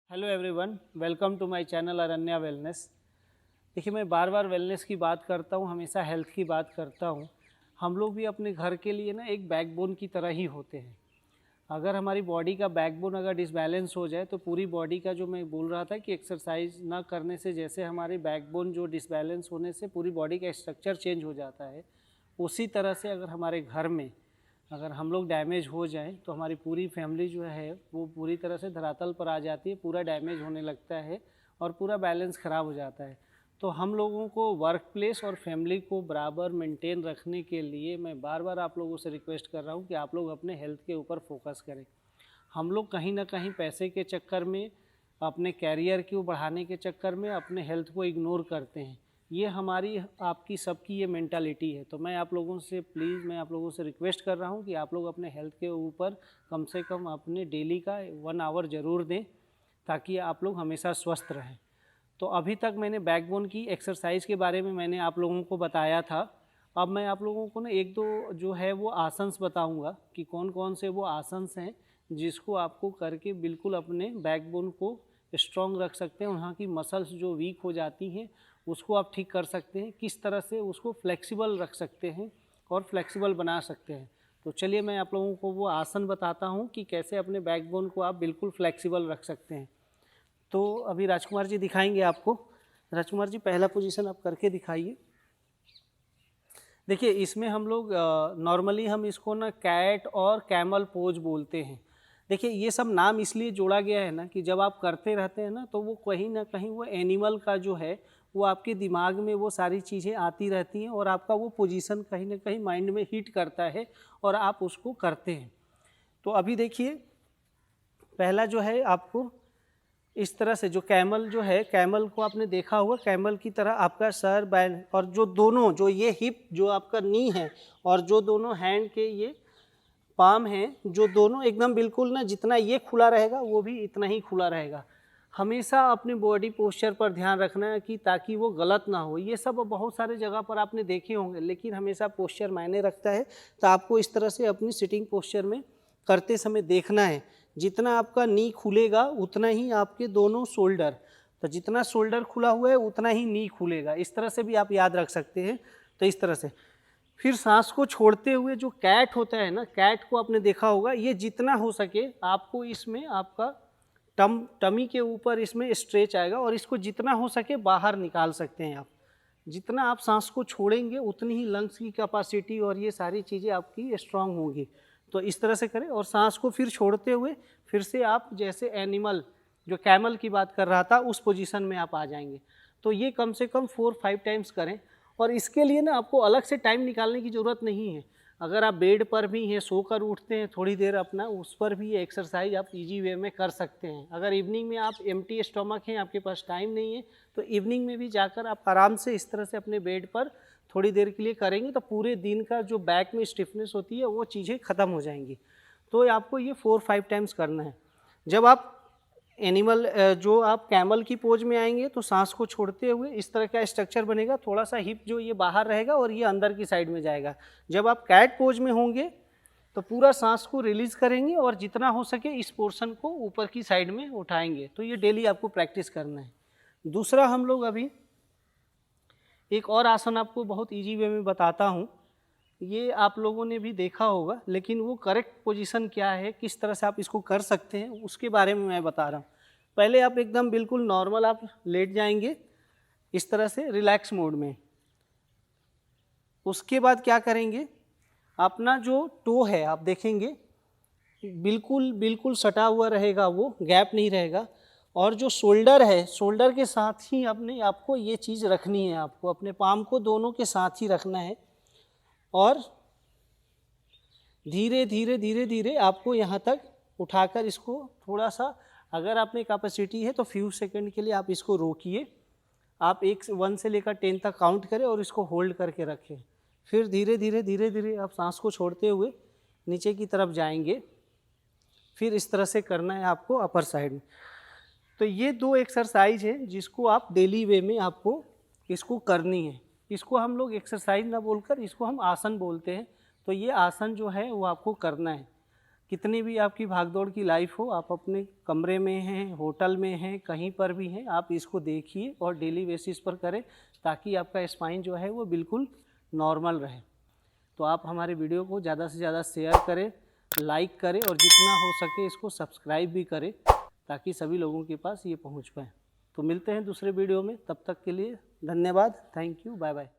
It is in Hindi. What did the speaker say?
Hello everyone, welcome to my channel Aranya wellness. देखिए, मैं बार बार वेलनेस की बात करता हूँ, हमेशा हेल्थ की बात करता हूँ। हम लोग भी अपने घर के लिए ना एक बैकबोन की तरह ही होते हैं। अगर हमारी बॉडी का बैकबोन अगर डिसबैलेंस हो जाए तो पूरी बॉडी का, जो मैं बोल रहा था कि एक्सरसाइज ना करने से जैसे हमारे बैकबोन जो डिसबैलेंस होने से पूरी बॉडी का स्ट्रक्चर चेंज हो जाता है, उसी तरह से अगर हमारे घर में अगर हम लोग डैमेज हो जाएं तो हमारी पूरी फैमिली जो है वो पूरी तरह से धरातल पर आ जाती है, पूरा डैमेज होने लगता है और पूरा बैलेंस ख़राब हो जाता है। तो हम लोगों को वर्क प्लेस और फैमिली को बराबर मेंटेन रखने के लिए मैं बार बार आप लोगों से रिक्वेस्ट कर रहा हूँ कि आप लोग अपने हेल्थ के ऊपर फोकस करें। हम लोग कहीं ना कहीं पैसे के चक्कर में, अपने कैरियर को बढ़ाने के चक्कर में अपने हेल्थ को इग्नोर करते हैं। ये हमारी आपकी सबकी ये मेंटालिटी है। तो मैं आप लोगों से मैं आप लोगों से रिक्वेस्ट कर रहा हूँ कि आप लोग अपने हेल्थ के ऊपर कम से कम अपने डेली का 1 आवर ज़रूर दें, ताकि आप लोग हमेशा स्वस्थ रहें। तो अभी तक मैंने बैकबोन की एक्सरसाइज के बारे में मैंने आप लोगों को बताया था। अब मैं आप लोगों को ना एक दो जो है वो आसन्स बताऊंगा कि कौन कौन से वो आसन्स हैं जिसको आपको करके बिल्कुल अपने बैकबोन को स्ट्रॉन्ग रख सकते हैं। वहाँ की मसल्स जो वीक हो जाती हैं उसको आप ठीक कर सकते हैं, किस तरह से उसको फ्लेक्सिबल रख सकते हैं और फ्लेक्सिबल बना सकते हैं। तो चलिए मैं आप लोगों को वो आसन बताता हूँ कि कैसे अपने बैकबोन को आप बिल्कुल फ्लेक्सिबल रख सकते हैं। तो अभी राजकुमार जी दिखाएंगे आपको। राजकुमार जी, पहला पोजीशन आप करके दिखाइए। देखिए, इसमें हम लोग नॉर्मली हम इसको ना कैट और कैमल पोज बोलते हैं। देखिए, ये सब नाम इसलिए जोड़ा गया है ना कि जब आप करते रहते हैं ना तो वो कहीं ना कहीं वो एनिमल का जो है वो आपके दिमाग में वो सारी चीज़ें आती रहती हैं और आपका वो पोजीशन कहीं ना कहीं माइंड में हिट करता है और आप उसको करते हैं। तो अभी देखिए, पहला जो है आपको इस तरह से, जो कैमल जो है, कैमल को आपने देखा होगा, कैमल की तरह आपका सर बैंड और जो दोनों, जो ये हिप, जो आपका नी है और जो दोनों हैंड के ये पाम हैं, जो दोनों एकदम बिल्कुल ना, जितना ये खुला रहेगा वो भी इतना ही खुला रहेगा। हमेशा अपने बॉडी पोस्चर पर ध्यान रखना है कि ताकि वो गलत ना हो। ये सब बहुत सारे जगह पर आपने देखे होंगे, लेकिन हमेशा पोस्चर मायने रखता है। तो आपको इस तरह से अपनी सिटिंग पोस्चर में करते समय देखना है, जितना आपका नी खुलेगा उतना ही आपके दोनों शोल्डर, तो जितना शोल्डर खुला हुआ है उतना ही नी खुलेगा। इस तरह से भी आप याद रख सकते हैं। तो इस तरह से फिर सांस को छोड़ते हुए जो कैट होता है ना, कैट को आपने देखा होगा, ये जितना हो सके आपको इसमें आपका टमी के ऊपर इसमें स्ट्रेच आएगा और इसको जितना हो सके बाहर निकाल सकते हैं आप। जितना आप सांस को छोड़ेंगे उतनी ही लंग्स की कैपेसिटी और ये सारी चीज़ें आपकी स्ट्रांग होंगी। तो इस तरह से करें और सांस को फिर छोड़ते हुए फिर से आप जैसे एनिमल, जो कैमल की बात कर रहा था, उस पोजीशन में आप आ जाएंगे। तो ये कम से कम 4-5 टाइम्स करें। और इसके लिए ना आपको अलग से टाइम निकालने की ज़रूरत नहीं है। अगर आप बेड पर भी हैं, सोकर उठते हैं थोड़ी देर अपना, उस पर भी ये एक्सरसाइज आप इजी वे में कर सकते हैं। अगर इवनिंग में आप एम्प्टी स्टमक हैं, आपके पास टाइम नहीं है, तो इवनिंग में भी जाकर आप आराम से इस तरह से अपने बेड पर थोड़ी देर के लिए करेंगे तो पूरे दिन का जो बैक में स्टिफनेस होती है वो चीज़ें ख़त्म हो जाएंगी। तो आपको ये 4-5 टाइम्स करना है। जब आप एनिमल, जो आप कैमल की पोज में आएंगे तो सांस को छोड़ते हुए इस तरह का स्ट्रक्चर बनेगा, थोड़ा सा हिप जो ये बाहर रहेगा और ये अंदर की साइड में जाएगा। जब आप कैट पोज में होंगे तो पूरा सांस को रिलीज करेंगे और जितना हो सके इस पोर्शन को ऊपर की साइड में उठाएंगे। तो ये डेली आपको प्रैक्टिस करना है। दूसरा, हम लोग अभी एक और आसन आपको बहुत ईजी वे में बताता हूँ। ये आप लोगों ने भी देखा होगा, लेकिन वो करेक्ट पोजीशन क्या है, किस तरह से आप इसको कर सकते हैं, उसके बारे में मैं बता रहा हूँ। पहले आप एकदम बिल्कुल नॉर्मल आप लेट जाएंगे इस तरह से रिलैक्स मोड में। उसके बाद क्या करेंगे, अपना जो टो है आप देखेंगे बिल्कुल बिल्कुल सटा हुआ रहेगा, वो गैप नहीं रहेगा। और जो शोल्डर है, शोल्डर के साथ ही अपने आपको ये चीज़ रखनी है, आपको अपने पाम को दोनों के साथ ही रखना है। और धीरे धीरे धीरे धीरे आपको यहाँ तक उठाकर इसको थोड़ा सा, अगर आप में कैपेसिटी है तो फ्यू सेकंड के लिए आप इसको रोकिए। आप 1 से लेकर 10 तक काउंट करें और इसको होल्ड करके रखें। फिर धीरे धीरे धीरे धीरे आप सांस को छोड़ते हुए नीचे की तरफ जाएंगे। फिर इस तरह से करना है आपको अपर साइड में। तो ये 2 एक्सरसाइज है जिसको आप डेली वे में आपको इसको करनी है। इसको हम लोग एक्सरसाइज ना बोलकर इसको हम आसन बोलते हैं। तो ये आसन जो है वो आपको करना है। कितनी भी आपकी भागदौड़ की लाइफ हो, आप अपने कमरे में हैं, होटल में हैं, कहीं पर भी हैं, आप इसको देखिए और डेली बेसिस पर करें ताकि आपका स्पाइन जो है वो बिल्कुल नॉर्मल रहे। तो आप हमारे वीडियो को ज़्यादा से ज़्यादा शेयर करें, लाइक करें और जितना हो सके इसको सब्सक्राइब भी करें ताकि सभी लोगों के पास ये पहुंच पाए। तो मिलते हैं दूसरे वीडियो में, तब तक के लिए धन्यवाद, थैंक यू, बाय बाय।